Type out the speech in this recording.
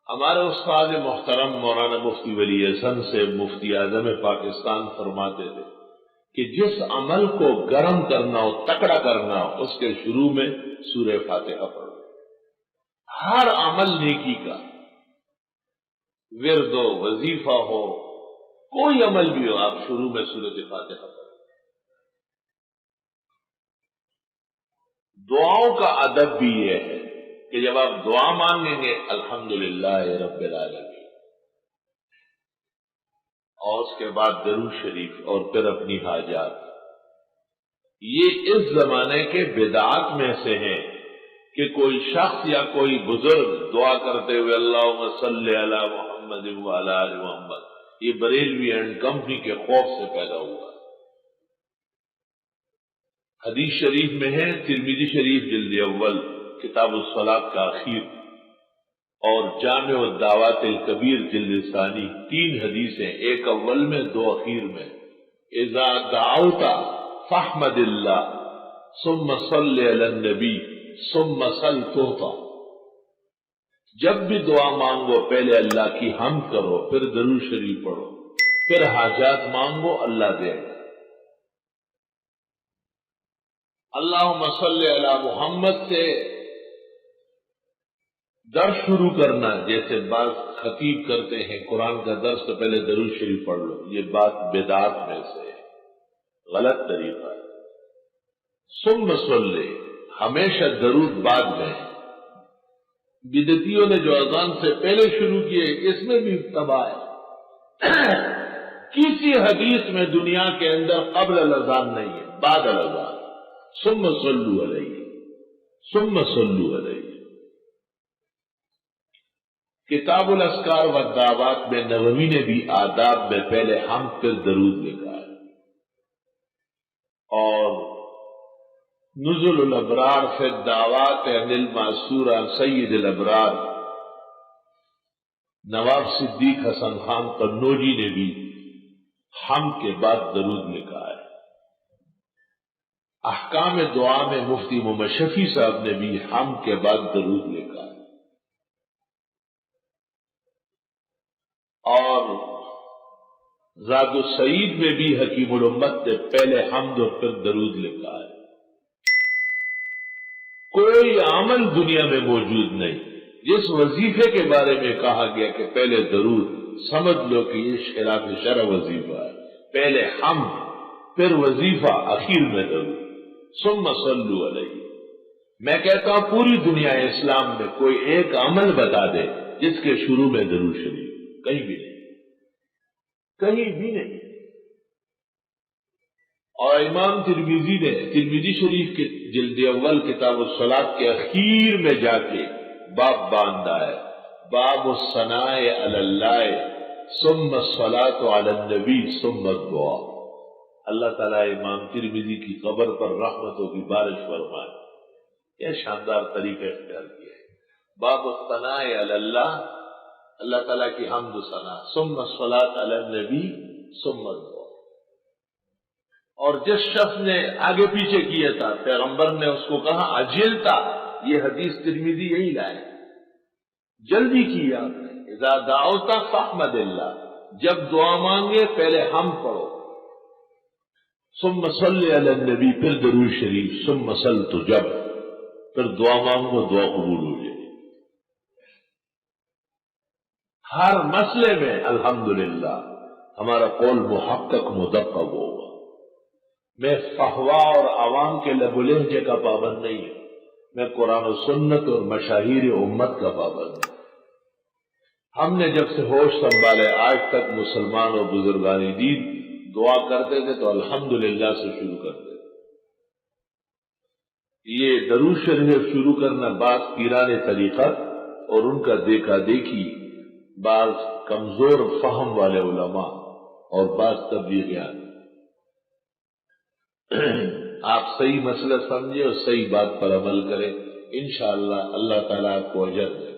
ہمارے استاد محترم مولانا مفتی ولی احسن سے مفتی اعظم پاکستان فرماتے تھے کہ جس عمل کو گرم کرنا ہو، تکڑا کرنا ہو، اس کے شروع میں سورہ فاتحہ پڑھو۔ ہر عمل نیکی کا، ورد ہو، وظیفہ ہو، کوئی عمل بھی ہو، آپ شروع میں سورۃ فاتحہ پڑھو۔ دعاؤں کا ادب بھی یہ ہے کہ جب آپ دعا مانگیں گے الحمدللہ رب العالمین، اور اس کے بعد درود شریف اور پھر اپنی حاجات۔ یہ اس زمانے کے بدعات میں سے ہیں کہ کوئی شخص یا کوئی بزرگ دعا کرتے ہوئے اللہم صلی علی محمد وعلی آل محمد، یہ بریلوی اینڈ کمپنی کے خوف سے پیدا ہوا۔ حدیث شریف میں ہے، ترمذی شریف جلد اول کتاب الصلاۃ کا اخیر اور جامع الدعوات الکبیر جلد ثانی، 3 حدیثیں، ایک اول میں 2 اخیر میں۔ اذا دعوت فاحمد اللہ ثم صلی علی النبی ثم سل تعطی، جب بھی دعا مانگو پہلے اللہ کی حمد کرو، پھر درود شریف پڑھو، پھر حاجات مانگو، اللہ دے گا۔ اللہم صلی علی محمد سے درس شروع کرنا، جیسے بعض خطیب کرتے ہیں قرآن کا درس تو پہلے درود شریف پڑھ لو، یہ بات بدعات میں سے ہے، غلط طریقہ ہے۔ ثم صلی، ہمیشہ درود بعد میں۔ بدعتیوں نے جو اذان سے پہلے شروع کیے اس میں بھی تباہ ہے۔ کسی حدیث میں دنیا کے اندر قبل الاذان نہیں ہے، بعد الاذان۔ ثم صلوا علیہ، ثم صلوا علیہ۔ کتاب الاذکار والدعوات میں نووی نے بھی آداب میں پہلے حمد پھر درود لکھا ہے، اور نزل الابرار فی الدعوات عن المعصور عن سید الابرار نواب صدیق حسن خان قنوجی نے بھی حمد کے بعد درود لکھا ہے۔ احکام دعا میں مفتی محمد شفیع صاحب نے بھی حمد کے بعد درود لکھا ہے، اور زاد السعید میں بھی حکیم الامت نے پہلے حمد اور پھر درود لکھا ہے۔ کوئی عمل دنیا میں موجود نہیں جس وظیفے کے بارے میں کہا گیا کہ پہلے درود، سمجھ لو کہ یہ خلاف شرع وظیفہ ہے، پہلے حمد پھر وظیفہ، اخیر میں درود۔ ثم صلوا علیہ۔ میں کہتا ہوں پوری دنیا اسلام میں کوئی ایک عمل بتا دے جس کے شروع میں درود شریف، کہیں بھی نہیں، کہیں بھی نہیں۔ اور امام ترمذی نے ترمذی شریف کے جلد اول کتاب الصلاۃ کے اخیر میں جا کے باب باندھا ہے، باب الثناء علی اللہ ثم الصلاۃ علی النبی ثم الدعاء۔ اللہ تعالیٰ امام ترمذی کی قبر پر رحمتوں کی بارش فرمائے، کیا شاندار طریقہ اختیار کیا ہے۔ باب الثناء علی اللہ، اللہ تعالیٰ کی حمد و ثنا، ثم الصلاۃ علی النبی ثم الدعاء۔ اور جس شخص نے آگے پیچھے کیا تھا پیغمبر نے اس کو کہا عجلتا، یہ حدیث ترمذی یہی لائے، جلدی کیا آپ نے۔ اذا دعوت فاحمد اللہ، جب دعا مانگے پہلے حمد پڑھو، ثم صلی علی النبی، پھر درود شریف، ثم صل، تو جب پھر دعا مانگو دعا قبول ہو جائے۔ ہر مسئلے میں الحمدللہ ہمارا قول محقق مدقق ہوگا۔ میں فحوا اور عوام کے لب و لہجے کا پابند نہیں ہوں، میں قرآن و سنت اور مشاہیر امت کا پابند ہوں۔ ہم نے جب سے ہوش سنبھالے آج تک مسلمان اور بزرگان دین دعا کرتے تھے تو الحمدللہ سے شروع کرتے تھے۔ یہ درود شریف شروع کرنا بعض پیران طریقہ اور ان کا دیکھا دیکھی، بعض کمزور فہم والے علماء اور بعض تبلیغیان۔ آپ صحیح مسئلہ سمجھے اور صحیح بات پر عمل کریں، انشاءاللہ اللہ تعالیٰ آپ کو اجر دے۔